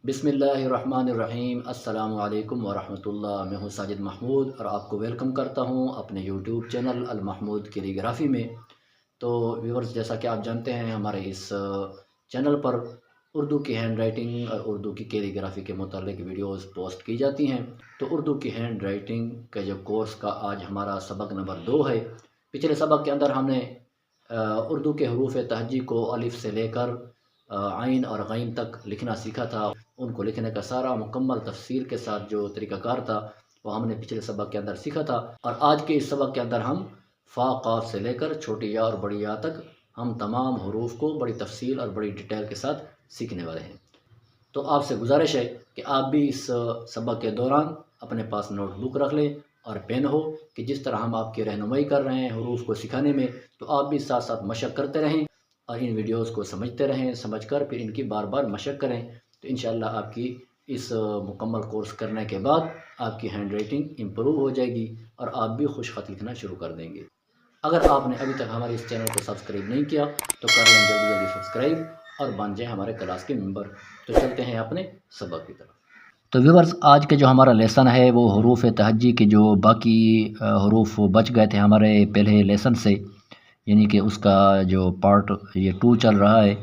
बिस्मिल्लाहिर्रहमानिर्रहीम। अस्सलाम वालेकुम वरहमतुल्लाह। मैं हूँ साजिद महमूद और आपको वेलकम करता हूँ अपने यूट्यूब चैनल अल महमूद कैलीग्राफी में। तो व्यूअर्स, जैसा कि आप जानते हैं, हमारे इस चैनल पर उर्दू की हैंड राइटिंग और उर्दू की कैलीग्राफी के मुतालिक वीडियोस पोस्ट की जाती हैं। तो उर्दू की हैंड राइटिंग के जो कोर्स का आज हमारा सबक नंबर 2 है। पिछले सबक के अंदर हमने उर्दू के हरूफ तहजी को अलिफ से लेकर आइन और गैन तक लिखना सीखा था। उनको लिखने का सारा मुकम्मल तफसील के साथ जो तरीक़ाकार था वो हमने पिछले सबक के अंदर सीखा था। और आज के इस सबक के अंदर हम फ़ा क़ाफ़ से लेकर छोटी या और बड़ी या तक हम तमाम हरूफ को बड़ी तफसील और बड़ी डिटेल के साथ सीखने वाले हैं। तो आपसे गुजारिश है कि आप भी इस सबक के दौरान अपने पास नोटबुक रख लें और पेन हो, कि जिस तरह हम आपकी रहनुमाई कर रहे हैं हरूफ को सिखाने में, तो आप भी साथ साथ मशक करते रहें और इन वीडियोस को समझते रहें। समझकर फिर इनकी बार बार मशक करें, तो इंशाअल्लाह आपकी इस मुकम्मल कोर्स करने के बाद आपकी हैंड राइटिंग इम्प्रूव हो जाएगी और आप भी खुश ख़त लिखना शुरू कर देंगे। अगर आपने अभी तक हमारे इस चैनल को सब्सक्राइब नहीं किया तो कर लें जल्दी जल्दी सब्सक्राइब और बन जाएं हमारे क्लास के मेंबर। तो चलते हैं अपने सबक की तरफ। तो व्यूवर्स, आज के जो हमारा लेसन है वो हरूफ तहज्जी के जो बाकी हरूफ बच गए थे हमारे पहले लेसन से, यानी कि उसका जो पार्ट ये 2 चल रहा है।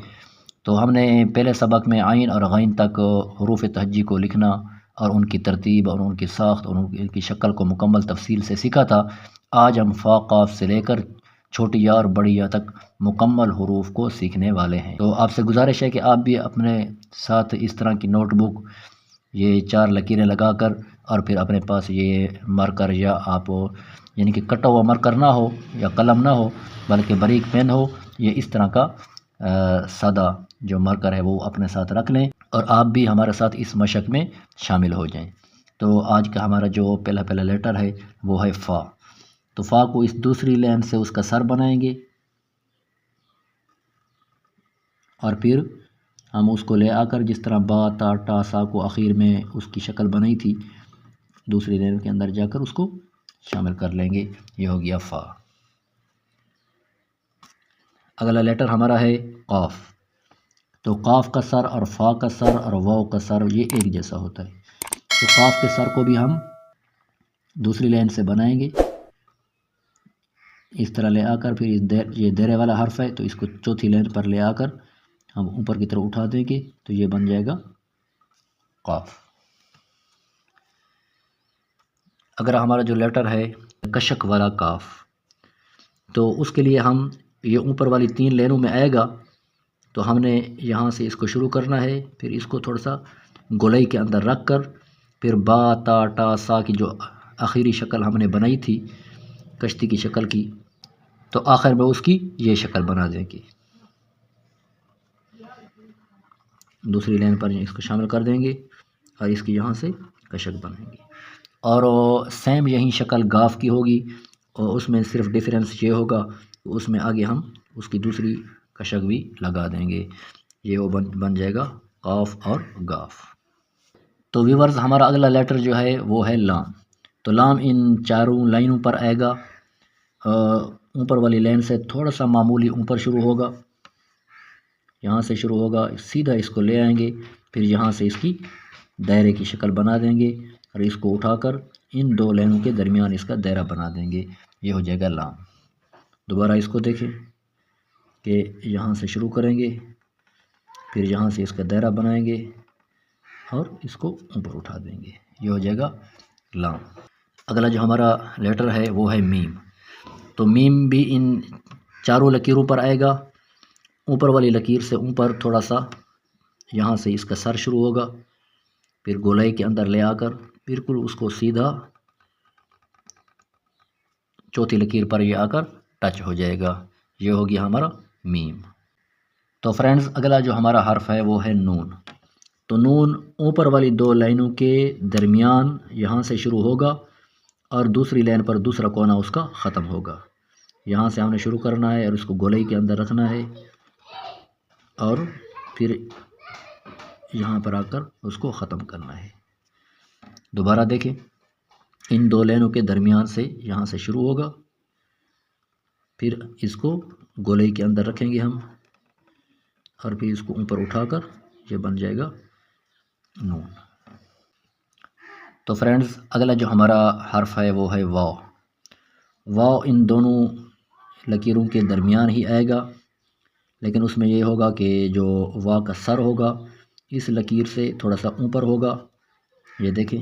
तो हमने पहले सबक में आइन और गैन तक हरूफ तहज्जी को लिखना और उनकी तरतीब और उनकी साख्त और उनकी शक्ल को मुकम्मल तफसील से सीखा था। आज हम फ़ा क़ाफ़ से लेकर छोटी या और बड़ी या तक मुकम्मल हरूफ को सीखने वाले हैं। तो आपसे गुजारिश है कि आप भी अपने साथ इस तरह की नोटबुक, ये 4 लकीरें लगाकर और फिर अपने पास ये मार्कर, या आप यानी कि कटा हुआ मार्कर ना हो या कलम ना हो बल्कि बारीक पेन हो, ये इस तरह का सादा जो मार्कर है वो अपने साथ रख लें और आप भी हमारे साथ इस मशक में शामिल हो जाएं। तो आज का हमारा जो पहला लेटर है वो है फ़ा। तो फ़ा को इस दूसरी लाइन से उसका सर बनाएंगे और फिर हम उसको ले आकर जिस तरह बा ता टा सा को आखिर में उसकी शक्ल बनाई थी, दूसरी लाइन के अंदर जाकर उसको शामिल कर लेंगे। ये हो गया फ़ा। अगला लेटर हमारा है क़ाफ़। तो क़ाफ़ का सर और फ़ा का सर और वाव का सर ये एक जैसा होता है। तो क़ाफ़ के सर को भी हम दूसरी लाइन से बनाएंगे इस तरह ले आकर, फिर ये देरे वाला हर्फ है तो इसको चौथी लाइन पर ले आकर हम ऊपर की तरफ उठा देंगे तो ये बन जाएगा क़ाफ़। अगर हमारा जो लेटर है कशक वाला काफ, तो उसके लिए हम ये ऊपर वाली 3 लाइनों में आएगा तो हमने यहाँ से इसको शुरू करना है, फिर इसको थोड़ा सा गोलाई के अंदर रख कर फिर बा ता टा सा की जो आखिरी शक्ल हमने बनाई थी कश्ती की शक्ल की, तो आखिर में उसकी ये शक्ल बना देंगे। दूसरी लाइन पर इसको शामिल कर देंगे और इसकी यहाँ से कशक बनाएंगे। और सेम यही शक्ल गाफ की होगी और उसमें सिर्फ डिफरेंस ये होगा, उसमें आगे हम उसकी दूसरी कशक भी लगा देंगे। ये वो बन जाएगा काफ और गाफ। तो व्यूवर्स, हमारा अगला लेटर जो है वो है लाम। तो लाम इन चारों लाइनों पर आएगा। ऊपर वाली लाइन से थोड़ा सा मामूली ऊपर शुरू होगा, यहाँ से शुरू होगा, सीधा इसको ले आएंगे, फिर यहाँ से इसकी दायरे की शक्ल बना देंगे और इसको उठाकर इन 2 लाइनों के दरमियान इसका दायरा बना देंगे। ये हो जाएगा लाम। दोबारा इसको देखें कि यहाँ से शुरू करेंगे, फिर यहाँ से इसका दायरा बनाएंगे और इसको ऊपर उठा देंगे। ये हो जाएगा लाम। अगला जो हमारा लेटर है वो है मीम। तो मीम भी इन चारों लकीरों पर आएगा। ऊपर वाली लकीर से ऊपर थोड़ा सा यहाँ से इसका सर शुरू होगा, फिर गोलाई के अंदर ले आकर बिल्कुल उसको सीधा चौथी लकीर पर ये आकर टच हो जाएगा। ये हो गया हमारा मीम। तो फ्रेंड्स, अगला जो हमारा हर्फ है वो है नून। तो नून ऊपर वाली 2 लाइनों के दरमियान यहाँ से शुरू होगा और दूसरी लाइन पर दूसरा कोना उसका ख़त्म होगा। यहाँ से हमने शुरू करना है और उसको गोलाई के अंदर रखना है और फिर यहाँ पर आकर उसको ख़त्म करना है। दोबारा देखें, इन 2 लाइनों के दरमियान से यहाँ से शुरू होगा, फिर इसको गोलाई के अंदर रखेंगे हम और फिर इसको ऊपर उठाकर ये बन जाएगा نون۔ تو فرینڈز اگلا جو ہمارا حرف ہے وہ ہے واو۔ واو ان دونوں لکیروں کے درمیان ہی آئے گا، لیکن اس میں یہ ہوگا کہ جو وا کا سر ہوگا اس لکیر سے تھوڑا سا اوپر ہوگا، یہ دیکھیں،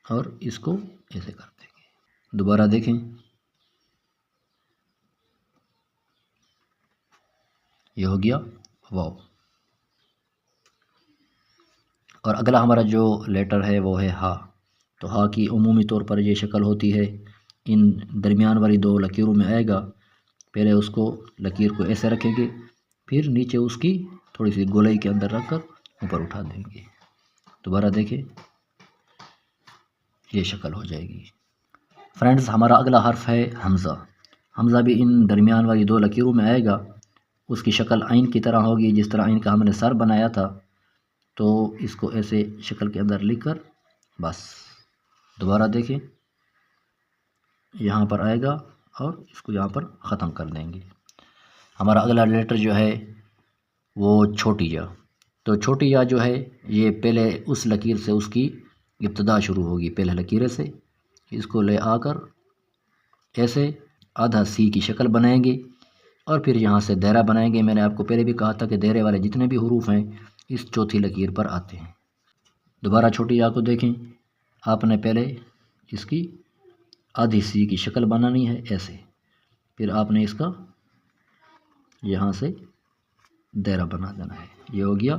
اور اس کو ایسے کر دیں گے۔ دوبارہ دیکھیں، یہ ہو گیا واو۔ اور اگلا ہمارا جو لیٹر ہے وہ ہے ہا۔ تو ہا کی عمومی طور پر یہ شکل ہوتی ہے، ان درمیان والی دو لکیروں میں آئے گا۔ پہلے اس کو لکیر کو ایسے رکھیں گے، پھر نیچے اس کی تھوڑی سی گولائی کے اندر رکھ کر اوپر اٹھا دیں گے۔ دوبارہ دیکھیں، یہ شکل ہو جائے گی۔ فرینڈز ہمارا اگلا حرف ہے حمزہ۔ حمزہ بھی ان درمیان والی دو لکیروں میں آئے گا۔ اس کی شکل عین کی طرح ہوگی، جس طرح عین کا ہم نے سر بنایا تھا، تو اس کو ایسے شکل کے اندر لکھ کر بس دوبارہ دیکھیں، یہاں پر آئے گا اور اس کو یہاں پر ختم کر دیں گے۔ ہمارا اگلا لیٹر جو ہے وہ چھوٹی یا۔ تو چھوٹی یا جو ہے یہ پہلے اس لکیر سے اس کی ابتدا شروع ہوگی، پہلے لکیرے سے اس کو لے آ کر ایسے آدھا سی کی شکل بنائیں گے، اور پھر یہاں سے دائرہ بنائیں گے۔ میں نے آپ کو پہلے بھی کہا تھا کہ دائرے والے جتنے بھی حروف ہیں اس چوتھی لکیر پر آتے ہیں۔ دوبارہ چھوٹی یا کو دیکھیں، آپ نے پہلے اس کی آدھی سی کی شکل بنانی ہے ایسے، پھر آپ نے اس کا یہاں سے دائرہ بنا دینا ہے۔ یہ ہو گیا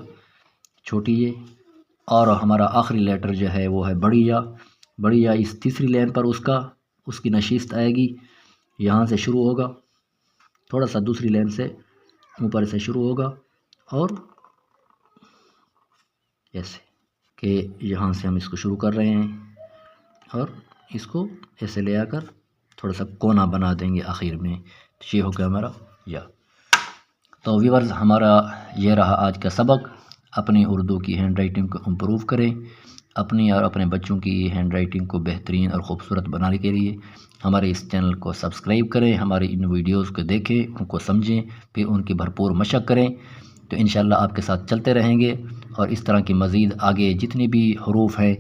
چھوٹی یہ۔ اور ہمارا آخری لیٹر جو ہے وہ ہے بڑی یا۔ بڑی یا اس تیسری لائن پر اس کی نشست آئے گی، یہاں سے شروع ہوگا، تھوڑا سا دوسری لائن سے اوپر سے شروع ہوگا، اور ایسے کہ یہاں سے ہم اس کو شروع کر رہے ہیں اور اس کو ایسے لے آ کر تھوڑا سا کونا بنا دیں گے آخر میں۔ یہ ہو گیا ہمارا یا۔ تو ویورز ہمارا یہ رہا آج کا سبق۔ اپنی اردو کی ہینڈ رائٹنگ کو امپروو کریں، اپنی اور اپنے بچوں کی ہینڈ رائٹنگ کو بہترین اور خوبصورت بنانے کے لیے ہمارے اس چینل کو سبسکرائب کریں، ہماری ان ویڈیوز کو دیکھیں، ان کو سمجھیں، پھر ان کی بھرپور مشق کریں، تو انشاءاللہ آپ کے ساتھ چلتے رہیں گے۔ اور اس طرح کی مزید آگے جتنی بھی حروف ہیں،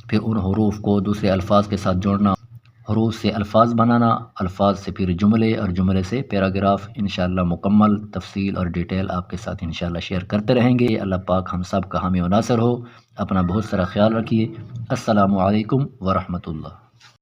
پھر ان حروف کو دوسرے الفاظ کے ساتھ جوڑنا، حروف سے الفاظ بنانا، الفاظ سے پھر جملے، اور جملے سے پیراگراف، انشاءاللہ مکمل تفصیل اور ڈیٹیل آپ کے ساتھ انشاءاللہ شیئر کرتے رہیں گے۔ اللہ پاک ہم سب کا حامی و ناصر ہو۔ اپنا بہت سارا خیال رکھیے۔ السلام علیکم ورحمۃ اللہ۔